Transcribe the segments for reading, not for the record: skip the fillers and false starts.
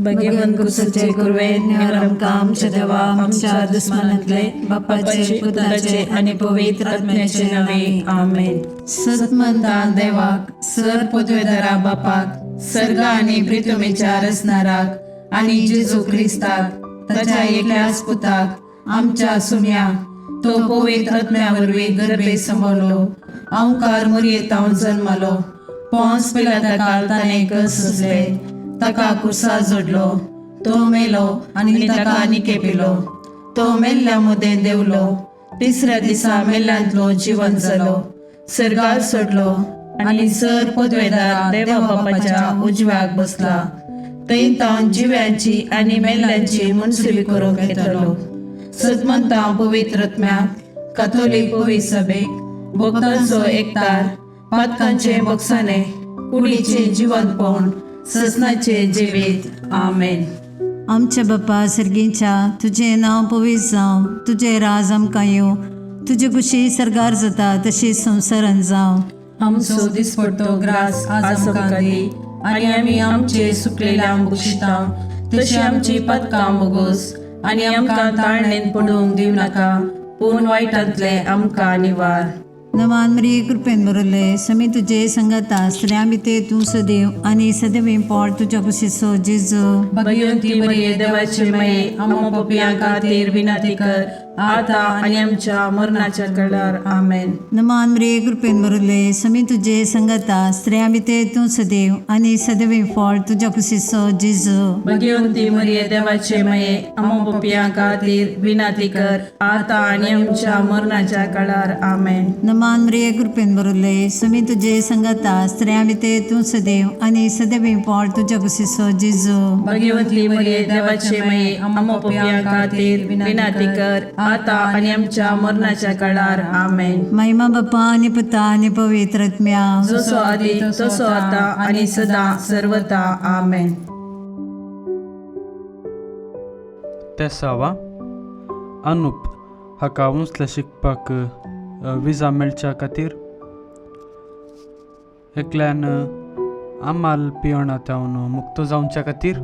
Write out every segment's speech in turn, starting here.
भगवंत कुसचे कुर्वे निवरम काम देवा आमच्या दुश्मनातले बापाचे पुत्राचे आणि पवित्र आत्म्याचे नावे आमेन. सतमंता देवाक सर पृथ्वीधरा बापाक सर्ग आणि पृथ्वीच्या रचणाराक आणि जेजू ख्रिस्ताक ताच्या एकल्याच पुताक आमच्या सुम्या तो पवित्र आत्म्यावरवी गर्भे संभवलो ओंकार मरियेतावन जन्मलो पोंस पिलाता काळ ताणे कसले ताका कुसा जोडलो तो मेलो आणि ताका निकेपिलो तो मेल्ल्या मुदे देवलो तिसऱ्या दिसा मेल्ल्यांतलो जीवन जालो सर्गार सोडलो आणि सर पदवेदार देवा बापाच्या उजव्याक बसला थंय तावन जिव्यांची आनी मेल्ल्यांची मुनसिबी करूंक येतलो. सतमंता पवित्र आत्म्याक कॅथोलिक पवित्र सभेक भक्तांचो एकतार पातकांचे बक्षाने कुडीचे जिवंतपण ससनाचे जिवीत आमेन. आमच्या बापा सर्गीच्या तुझे नाव पवित्र जावं तुझे राज आमकां येवं तुझे कुशी सरगार जाता तशी संवसारान जावं. आमचो दिसपट्टो ग्रास आज आमकां दी आनी आमी आमचे सुकलेल्यांक बक्षिता तशी आमची पदकां बोगोस आनी आमकां ताळणेन पडूंक दिव नाका पूण वायटांतले आमकां निवार. नमान मरिये कृपेन बरयले समी तुजे संगता स्त्रियां भितर तूं सदैव आनी सदैव पोट तुज्या कुशीचो जेजू. भगवंती मरिये देवाचे माये आमो पापियां खातीर विनंती कर आता आनी आमच्या मरणाच्या काळार आमेन. नमान मरिये कृपेन बरयले समी तुजे संगता स्त्रियां भितर तूं सदैव आनी सदैव पोट तुज्या कुशीचो जेजू. भगवंती मरिये देवाचे माये आमो पापियां खातीर विनंती कर आता आनी आमच्या मरणाच्या काळार आमेन. नमान मरिये कृपेन बरयले समी तुजे संगता स्त्रियां भितर तूं सदैव आनी सदैव पोट तुज्या कुशीचो जेजू. भगवंती मरिये देवाचे माये आमो पापियां खातीर विनंती कर आता आनी आमच्या मरणाच्या काळार आमेन. महिमा बापा आनी पुता आनी पवित्र आत्म्या जसो आदी तसो आता आनी सदा सर्वता आमेन. तेसावा अनुप हाका उंचल्या शिकपाक विजा मेळच्या खातीर एकल्यान आमाल पियेणांतल्यान मुक्त जावच्या खातीर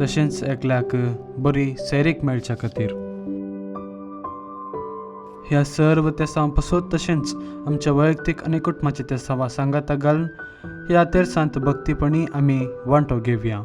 तशेंच एकल्याक बरी सैरीक मेळच्या खातीर ह्या सर्व तेसां पासत तशेंच आमच्या वैयक्तीक आनी कुटुंबाच्या तेसावा सांगाता घालून ह्या तेर्सांत भक्तीपणी आमी वांटो घेवया.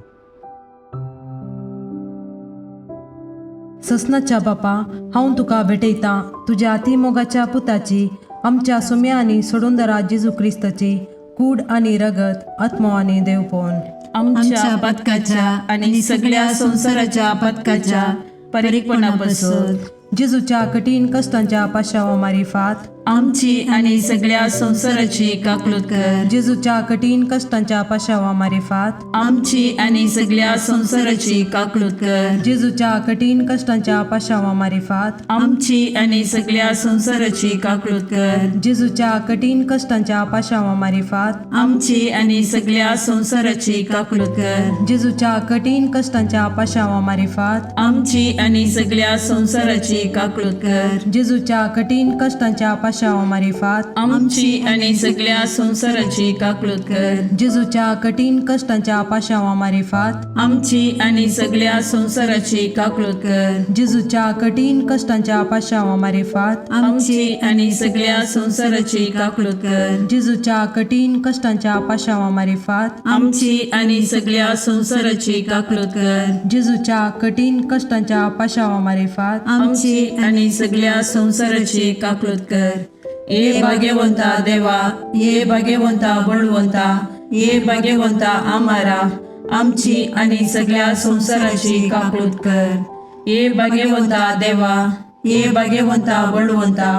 ससनाच्या बापा हांव तुका भेटयतां तुज्या अतिमोगाच्या पुताची आमच्या सुम्या आनी सोडूनदरा जेजू क्रिस्ताची कूड आनी रगत आत्मो आनी देवपण आमच्या पदकाच्या आनी सगळ्या संवसाराच्या पदकाच्या परीकपणा पासत जेजूच्या कठीण कश्टांच्या पाशावा मारिफात आमची आनी सगळ्या संवसाराची काकलूत कर. जेजूच्या कठीण कश्टांच्या पाशावा मारिफात आमची आनी सगळ्या संवसाराची काकलूत कर. जेजूच्या कठीण कश्टांच्या पाशावा मारिफात आमची आनी सगळ्या संवसाराची काकलूत कर. जेजूच्या कठीण कश्टांच्या पाशावा मारिफात आमची आनी सगळ्या संवसाराची काकलूत कर. जेजूच्या कठीण कश्टांच्या पाशावा मारिफात आमची आनी सगळ्या संवसाराची काकलूत कर. जेजूच्या कठीण कश्टांच्या पाशावा मारिफात आमची आनी सगळ्या संवसाराची काकलूत कर. जेजूच्या कठीण कश्टांच्या पाशावा मारिफात आमची आनी सगळ्या संवसाराची काकलूत कर. जेजूच्या कठीण कश्टांच्या पाशावा मारिफात आमची आनी सगळ्या संवसाराची काकलूत कर. जेजूच्या कठीण कश्टांच्या पाशावा मारिफात आमची आनी सगळ्या संवसाराची काकलूत कर. जेजूच्या कठीण कश्टांच्या पाशावा मारिफात आमची आनी सगळ्या संवसाराची काकलूत कर. ये भाग्यवंता देवा ये भाग्यवंता बळवंता ये भाग्यवंता आमारा आमची आनी सगळ्या संवसाराची काकलूत कर. ये भाग्यवंता देवा ये भाग्यवंता बळवंता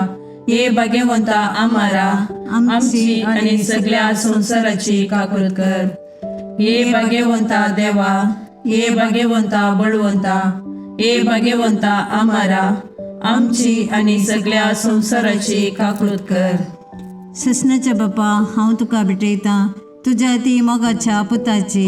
ये भाग्यवंता आमारा आमची आनी सगळ्या संवसाराची काकलूत कर. ये भाग्यवंता देवा ये भाग्यवंता बळवंता ये भाग्यवंता आमारा आमची आनी सगळ्या संवसाराची काकलूत कर. ससनाच्या बापा हांव तुका भेटयतां तुज्या ती मोगाच्या पुताची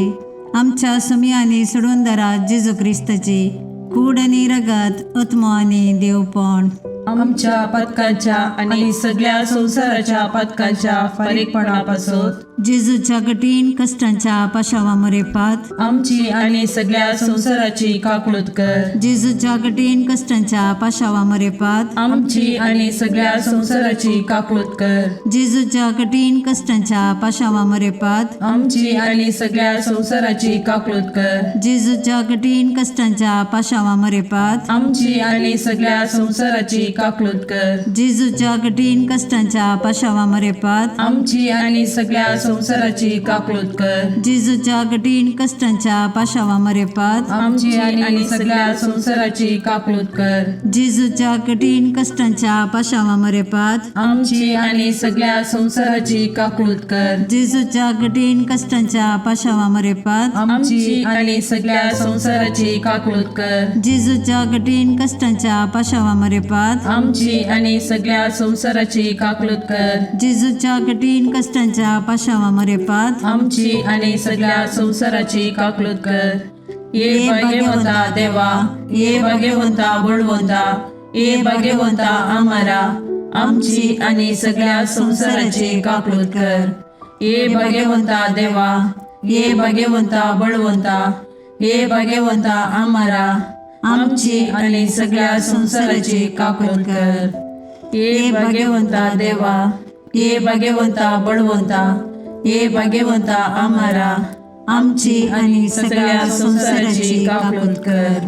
आमच्या सुम्या आनी सोडूनदरा जेजू क्रिस्ताची कूड आनी रगत आत्मो आनी देवपण आमच्या पदकाच्या आणि सगळ्या संसाराच्या पदकाच्या परीकपणापासून जेजूच्या कठीण कष्टांच्या पाशावामरेपात आमची आणि सगळ्या संसाराची काकूळत कर. जेजूच्या कठीण कष्टांच्या पाशावामरेपात आमची आणि सगळ्या संसाराची काकूळत कर. जेजूच्या कठीण कष्टांच्या पाशावामरेपात आमची आणि सगळ्या संसाराची काकूळत कर. जेजूच्या कठीण कष्टांच्या पाशावामरेपात आमची आणि सगळ्या संसाराची काकूळत कर. जेजूच्या कठीण कष्टांच्या पाशावामरेपात आमची आणि सगळ्या संसाराची काकूळत कर. जेजूच्या कठीण कष्टांच्या पाशावामरेपात आमची आणि सगळ्या संसाराची काकूळत कर. जेजूच्या कठीण कष्टांच्या पाशावामरेपात आमची आणि सगळ्या संसाराची काकूळत कर. जेजूच्या कठीण कष्टांच्या पाशावामरेपात आमची आणि सगळ्या संसाराची काकूळत कर. जेजूच्या कठीण कष्टांच्या पाशावामरेपात आमची आणि सगळ्या संसाराची काकूळत कर. जेजूच्या कठीण कष्टांच्या पाशावामरेपात आमची आणि सगळ्या संसाराची काकूळत कर. ये भाग्यवंता देवा, ये भाग्यवंता बळवंता, ये भाग्यवंता आम्हारा, आमची आणि सगळ्या संसाराची काकूळत कर. ये भाग्यवंता देवा, ये भाग्यवंता बळवंता, ये भाग्यवंता आम्हारा, आमची आणि सगळ्या संसाराची काकूळत कर. ये भाग्यवंता देवा, ये भाग्यवंता बळवंता, ये भाग्यवंता आम्हारा, आमची आणि सगळ्या संसाराची काकूळत कर.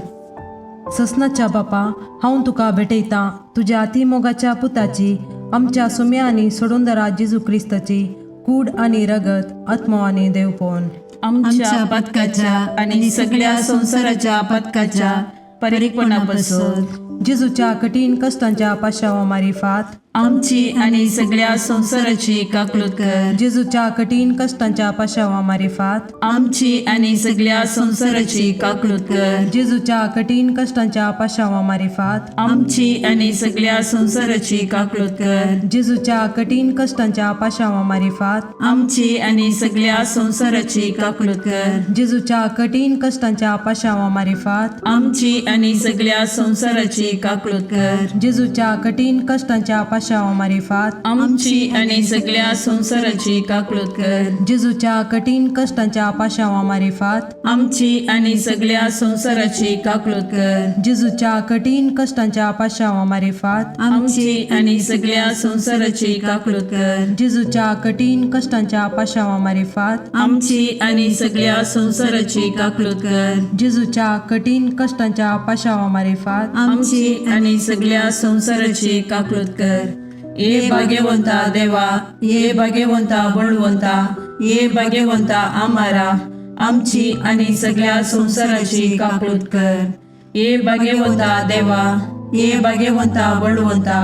ससनाच्या बापा, हांव तुका भेटयता तुज्या अतिमोगाच्या पुताची, आमच्या सुम्या आनी सोडून दरा जेजू क्रिस्ताची कूड आनी रगत, आत्मो आनी देवपण. आमच्या पदकाच्या आणि सगळ्या संसाराच्या पदकाच्या परीकपणापासून जेजूच्या कठीण कष्टांच्या पाशावामारिफात आमची आणि सगळ्या संसाराची काकूळत कर. जेजूच्या कठीण कष्टांच्या पाशावामारिफात आमची आणि सगळ्या संसाराची काकूळत कर. जेजूच्या कठीण कष्टांच्या पाशावामारिफात आमची आणि सगळ्या संसाराची काकूळत कर. जेजूच्या कठीण कष्टांच्या पाशावामारिफात आमची आणि सगळ्या संसाराची काकूळत कर. जेजूच्या कठीण कष्टांच्या पाशावामारिफात आमची आणि सगळ्या संसाराची काकूळत कर. जेजूच्या कठीण कष्टांच्या पाशावामारिफात आमची आणि सगळ्या संसाराची काकूळत कर. जेजूच्या कठीण कष्टांच्या पाशावामारिफात आमची आणि सगळ्या संसाराची काकूळत कर. जेजूच्या कठीण कष्टांच्या पाशावामारिफात आमची आणि सगळ्या संसाराची काकूळत कर. जेजूच्या कठीण कष्टांच्या पाशावामारिफात आमची आणि सगळ्या संसाराची काकूळत कर. जेजूच्या कठीण कष्टांच्या पाशावामारिफात आमची आणि सगळ्या संसाराची काकूळत कर. ये भाग्यवंता देवा, ये भाग्यवंता बळवंता, ये भाग्यवंता आम्हारा, आमची आणि सगळ्या संसाराची काकूळत कर. ये भाग्यवंता देवा, ये भाग्यवंता बळवंता,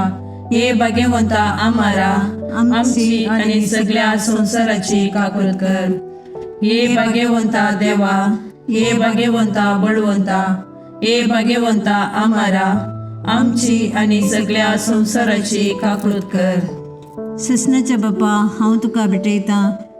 ये भाग्यवंता आम्हारा, आमची आणि सगळ्या संसाराची काकूळत कर. ये भाग्यवंता देवा, ये भाग्यवंता बळवंता, ये भाग्यवंता आम्हारा, आमची आणि सगळ्या संसाराची काकूळत कर. ससनाच्या बापा, हांव तुका भेटयता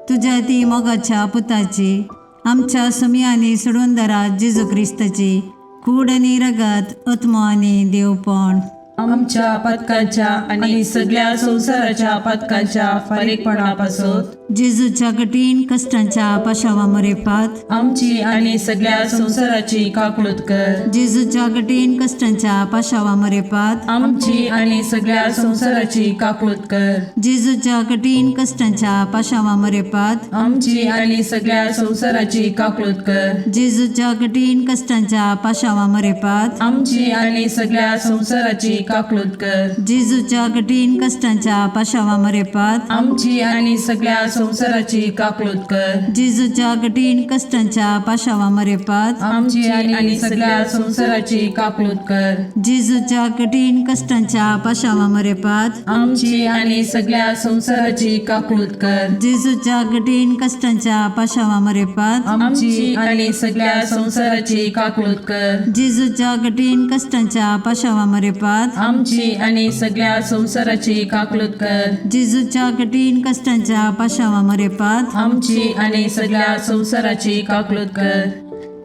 तुज्या ती मोगाच्या पुताची, आमच्या सुम्या आनी सोडून दरा जेजू क्रिस्ताची कूड आनी रगत, आत्मो आनी देवपण. आमच्या पदकाच्या आणि सगळ्या संसाराच्या पदकाच्या परीकपणापासून जेजूच्या कठीण कष्टांच्या पाशावामरेपात आमची आणि सगळ्या संसाराची काकूळत कर. जेजूच्या कठीण कष्टांच्या पाशावामरेपात आमची आणि सगळ्या संसाराची काकूळत कर. जेजूच्या कठीण कष्टांच्या पाशावामरेपात आमची आणि सगळ्या संसाराची काकूळत कर. जेजूच्या कठीण कष्टांच्या पाशावामरेपात आमची आणि सगळ्या संसाराची काकूळत कर. जेजूच्या कठीण कष्टांच्या पाशावामरेपात आमची आणि सगळ्या संसाराची काकूळत कर. जेजूच्या कठीण कष्टांच्या पाशावामरेपात आमची आणि सगळ्या संसाराची काकूळत कर. जेजूच्या कठीण कष्टांच्या पाशावामरेपात आमची आणि सगळ्या संसाराची काकूळत कर. जेजूच्या कठीण कष्टांच्या पाशावामरेपात आमची आणि सगळ्या संसाराची काकूळत कर. जेजूच्या कठीण कष्टांच्या पाशावामरेपात आमची आणि सगळ्या संसाराची काकूळत कर. जेजूच्या कठीण कष्टांच्या पाशावामरेपात आमची आणि सगळ्या संसाराची काकूळत कर.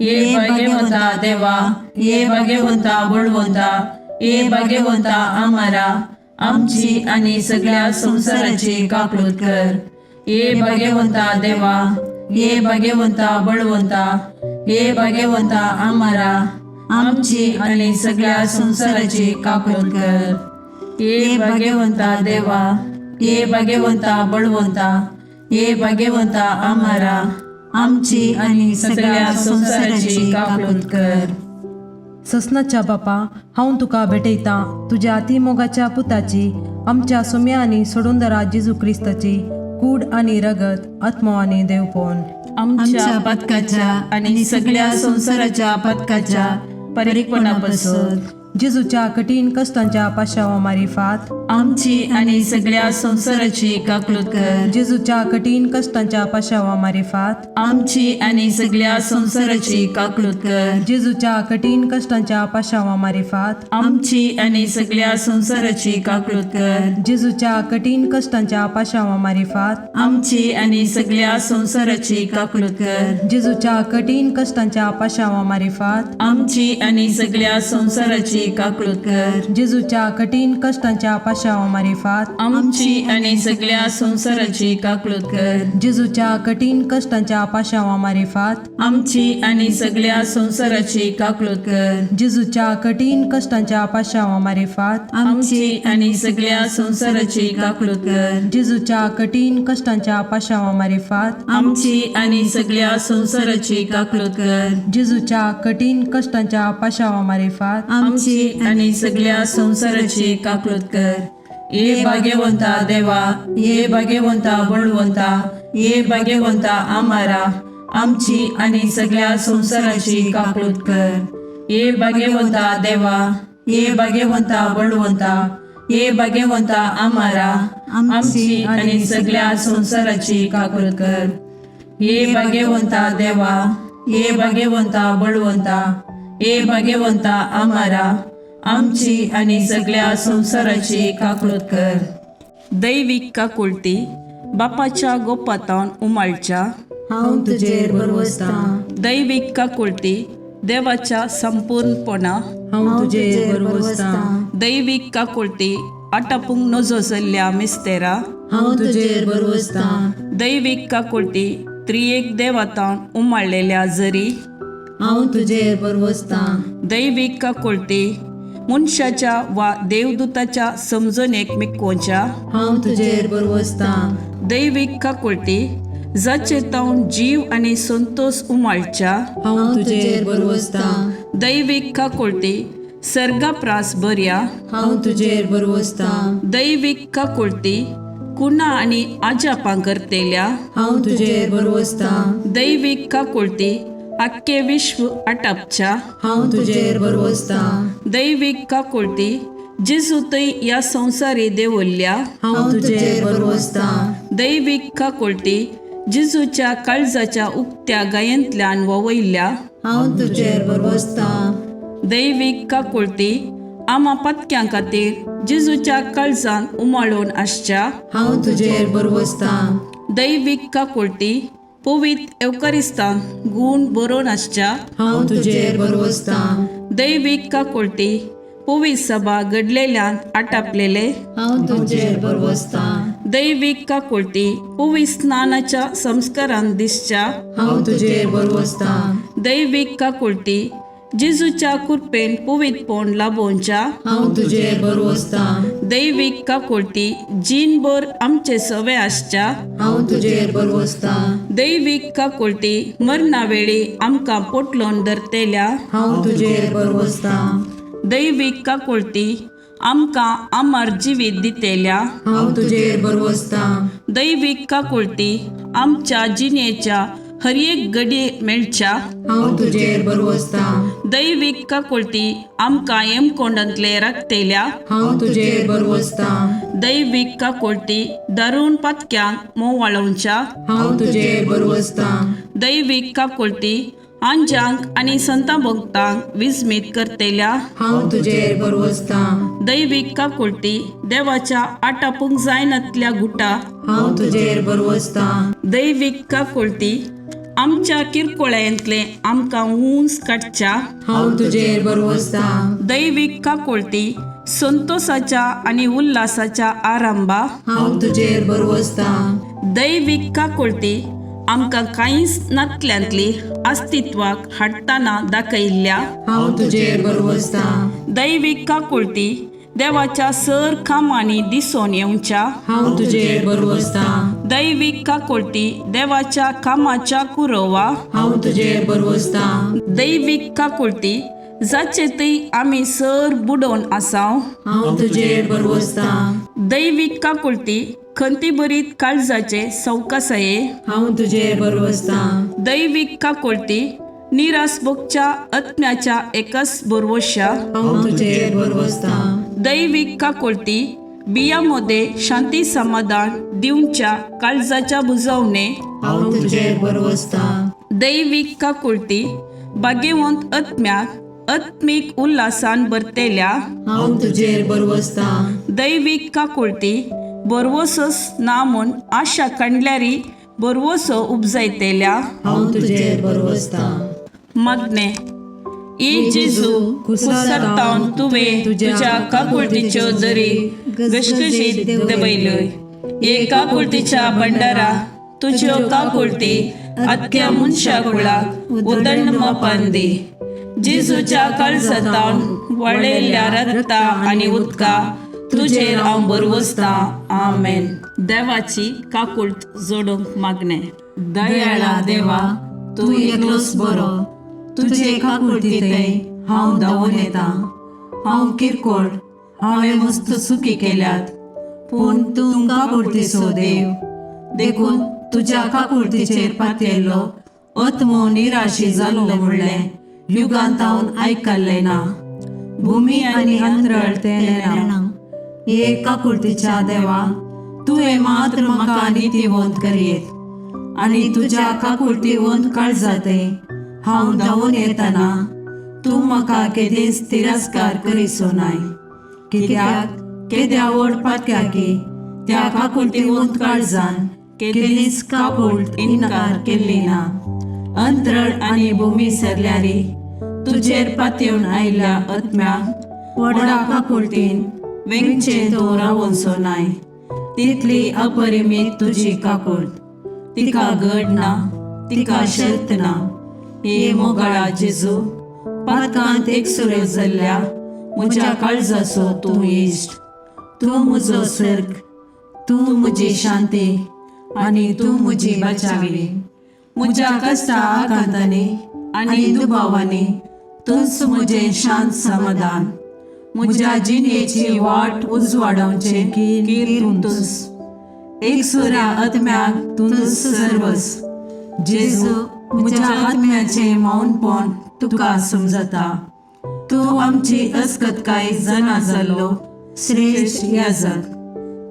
ये भाग्यवंता देवा, ये भाग्यवंता बळवंता, ये भाग्यवंता आम्हारा, आमची आणि सगळ्या संसाराची काकूळत कर. ये भाग्यवंता देवा, ये भाग्यवंता बळवंता, ये भाग्यवंता आम्हारा आमची आणि सगळ्या संसाराची काकून कर. ये भाग्यवंता देवा, ये भाग्यवंता बळवंता, ये भाग्यवंता आम्हारा आमची आणि सगळ्या संसाराची काकून कर. ससनाच्या बापा हांव तुका भेटयता तुझ्या अतिमोगाच्या पुताची आमच्या सुम्या आणि सोडूनदरा जेजू क्रिस्ताची कूड आणि रगत आत्मा आणि देवपण आमच्या पदकाच्या आणि सगळ्या संसाराच्या पदकाच्या परीकपणापासून जेजूच्या कठीण कष्टांच्या पाशावा मारिफात आमची आणि सगळ्या संसाराची काकून कर. जेजूच्या कठीण कष्टांच्या पाशावा मारिफात आमची आणि सगळ्या संसाराची काकून कर. जेजूच्या कठीण कष्टांच्या पाशावा मारिफात आमची आणि सगळ्या संसाराची काकून कर. जेजूच्या कठीण कष्टांच्या पाशावा मारिफात आमची आणि सगळ्या संसाराची काकून कर. जेजूच्या कठीण कष्टांच्या पाशावा मारिफात आमची आणि सगळ्या संसाराची काकून कर. जेजूच्या कठीण कष्टांच्या पाशावा मारिफात आमची आणि सगळ्या संसाराची काकून कर. जेजूच्या कठीण कष्टांच्या पाशावा मारिफात आमची आणि सगळ्या संसाराची काकून कर. जेजूच्या कठीण कष्टांच्या पाशावा मारिफात आमची आणि सगळ्या संसाराची काकून कर. जेजूच्या कठीण कष्टांच्या पाशावा मारिफात आमची आणि सगळ्या संसाराची काकून कर. जेजूच्या कठीण कष्टांच्या पाशावा मारिफात आमची आणि सगळ्या संसाराची काकून कर. ये भाग्यवंता देवा, ये भाग्यवंता बळवंता, ये भाग्यवंता आम्हारा आमची आणि सगळ्या संसाराची काकून कर. ये भाग्यवंता देवा, ये भाग्यवंता बळवंता, ये भाग्यवंता आम्हारा आमची आणि सगळ्या संसाराची काकून कर. ये भाग्यवंता देवा, ये भाग्यवंता बळवंता, ये भाग्यवंता आम्हारा आमची आणि सगळ्या संसाराची काकून कर. दैविक काकुळटी बापाच्या गोपातान उमाळच्या हांव तुजेर बरवसता. दैविक काकुळटी देवाच्या संपूर्णपणा हांव तुजेर बरवसता. दैविक काकुळटी आटापूंक नजो जाल्ल्या मिस्तेरा हांव तुजेर बरवसता. दैविक काकुळटी त्रिएक देवातान उमाळलेल्या जरी हांव तुजेर बरवसता. दैविक काकुळटी मनशाच्या वा देवदूताच्या समजणेक मिकोवच्या हांव तुजेर बरवसता. दैविक काकुळटी जाचे तावन जीव आणि संतोष उमाळच्या हांव तुजेर बरवसता. दैविक काकुळटी सर्गाप्रास बऱ्या हांव तुजेर बरवसता. दैविक काकुळटी कुणा आणि आजापां करतेल्या हांव तुजेर बरवसता. दैविक काकुळटी आख्खे विश्व आटापच्या हांव तुजेर बरवसता. दैविक काकुळटी जेजू तै ह्या संवसारी देवल्ल्या हांव तुजेर बरवसता. दैविक काकुळटी जेजूच्या काळजाच्या उक्त्या गायंतल्यान ववयल्या हांव तुजेर बरवसता. दैविक काकुळटी आमा पत्क्यां खातीर जेजूच्या काळजान उमाळून आसच्या हांव तुजेर बरवसता. दैविक काकुळटी पवित्र एवकारिस्तान गूण बरोवन आसच्या हांव तुजेर बरवसता. दैविक काकुळटी पवित्र सभा घडलेल्यान आटापलेले हांव तुजेर बरवसता. दैविक काकुळटी पवित्र स्नानाच्या संस्कारान दिसच्या हांव तुजेर बरवसता. दैविक काकुळटी जेजूच्या कृपेन पवित्रपण लाभोवच्या हांव तुजेर बरवसता. दैविक काकुळटी जीनभर आमचे सवे आसच्या हांव तुजेर बरवसता. दैविक काकुळटी मरणा वेळी आमकां पोटलोन धरतेल्या हांव तुजेर बरवसता. दैविक काकुळटी आमकां आमार जिवीत दितेल्या हांव तुजेर बरवसता. दैविक काकुळटी आमच्या जिणेच्या हर एक घडये मेळच्या हांव तुजेर बरवसता. दैविक काकुळटी आमकां हेमकोंडांतले राखतेल्या हांव तुजेर बरवसता. दैविक काकुळटी दारूण पातक्यांक मोव वाळोवच्या हांव तुजेर बरवसता. दैविक काकुळटी आंजांक आणि संतां भक्तांक विस्मीत करतेल्या हांव तुजेर बरवसता. दैविक काकुळटी देवाच्या आटापूंक जायनातल्या गुटा हांव तुजेर बरवसता. दैविक काकुळटी आमच्या किरकोळ्यांतले आमकां ऊंच काडच्या हांव तुजेर बरवसता. दैविक काकुळटी संतोषाच्या आणि उल्हासाच्या आरंभा हांव तुजेर बरवसता. दैवीक काकुळती आमकां कांयच नातल्यांतली अस्तित्वाक हाडटाना दाखयल्ल्या हांव तुजेर बरवसता. दैवीक काकुळती देवाच्या सर कामांनी दिसून येवच्या हांव तुजेर बरवसता. दैवीक काकुळती देवाच्या कामाच्या कुरवा हांव तुजेर बरवसता. दैवीक काकुळती जाचे थंय आमी सर बुडोवन आसाव. हांव तुजेर बरवसता. दैवीक काकुळती खंती बरीत काळजाचे सवकासये. हांव तुजेर बरवसता. दैवीक काकुळती निरासभोगच्या आत्म्याच्या एकच बरवश्या. हांव तुजेर बरवसता. दैवीक काकुळती बियामध्ये शांती समाधान दिवच्या काळजाच्या बुजवणे. हांव तुजेर बरवसता. दैवीक काकुळती भाग्यवंत आत्म्याक आत्मिक उल्हासान भरतेल्या. हांव तुजेर बरवसता. दैवीक काकुळती बरवसोस ना म्हूण आशा कांडल्यारी बरवसो उपजायतेल्या. हांव तुजेर बरवसता. मागणे ई जेजू कुसरतावन तुवें तुज्या काकुळतीच्यो दरी गशगशीत दबयल्योय. हे काकुळतीच्या भंडारा तुज्यो काकुळती आख्या मनशा कुळाक उदंड मापान दी. जेजूच्या काळजातावन वळयल्ल्या रक्ता आनी उदका तुजेर हांव बरवसता. आमेन. देवाची काकुळत जोडूंक मागणे. दयाळा देवा, तूं एकलोच बरो. तुजे काकुळटी थंय हांव धांवून येता. हांव किरकोळ, हांवें मस्त चुकी केल्यात, पूण तूं काकुळटीचो देव. देखून तुज्या काकुळटीचेर पातयल्लो आत्मो निराशी जाल्लो म्हणलें युगांत हांव आयकल्लें ना. भुमी आनी अंतराळ तेलेना. हे काकुळटीच्या देवा, तुवें मात्र म्हाका नितीवंत करीत आनी तुज्या काकुळटीवंत काळजांतय हांव धांवून येतना तूं म्हाका केदेंच तिरस्कार करीसो नाय. कित्याक केद्या व्हड पातक्याकी त्या काकुळटीवंत काळजान केदेंच काकुळट इन्कार केल्ली ना. अंतराळ आनी भुमी सरल्यारी तुजेर पातयेवन आयिल्ल्या आत्म्याक व्हडा काकुळटीन वेंगचे तो रावोनसो नाय. तितली अपरिमीत तुजी काकुळट. तिका घड ना, तिका शर्त ना. हे मोगाळा जेजू, पातकांत एकसुरे जाल्ल्या म्हज्या काळजाचो तूं इश्ट. तूं म्हजो सर्ग, तूं म्हजी शांती आनी तूं म्हजी बचावी. म्हज्या कश्टा आकांतांनी आनी दुबावांनी तूंच म्हजें शांत समाधान. म्हज्या जिणेची वाट उजवाडोवचें कीर तूंच. एकसुऱ्या आत्म्याक तूंच सर्वस. जेजू, म्हज्या आत्म्याचें मौनपण तुका समजता. तूं आमची अस्कतकाय जाणा जाल्लो श्रेश्ठ याजक.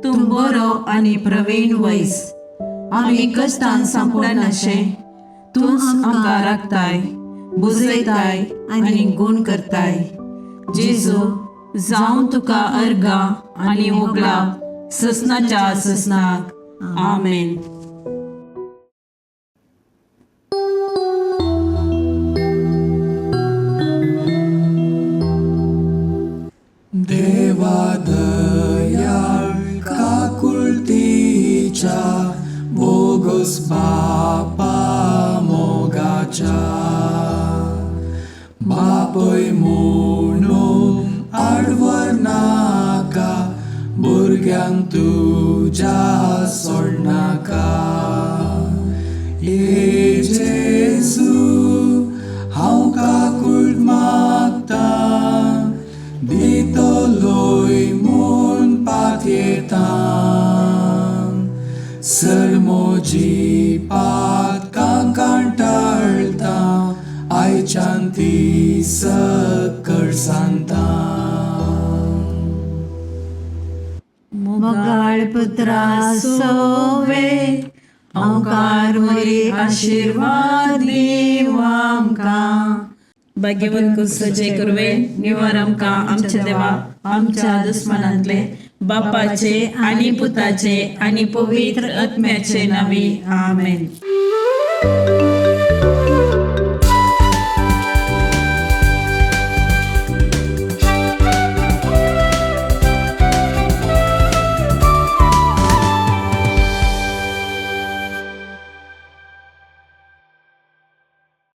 तूं बरो आनी प्रवीण वैस. आमी कश्टान सांपडनाशे तूंच आमकां राखताय, बुजयताय आनी गूण करताय. जेजू, जावं तुका अर्गा आनी मोगला ससनाच्या ससनाक. आमेन. देवा दयाळ काकुळतीच्या बोगस बापा मोगाच्या. बापय म्हणून आडवर नाका, भुरग्यांक तुज्या सोडनाका. हे जेजू, हांव काकुळट मागता, दितलोय म्हूण पातयेता. सर म्हजी पातकां कांटाळटा, आयच्यान ती सकळ सांगता. मोगाळ पुत्रा सोवे, ओंकार वरी आशीर्वाद दीव आमकां. भाग्यवंत कुसचे कुरवे निवार आमकां आमच्या देवा आमच्या दुस्मनांतले बापाचे आनी पुताचे आनी पवित्र आत्म्याचे नावी. आमेन.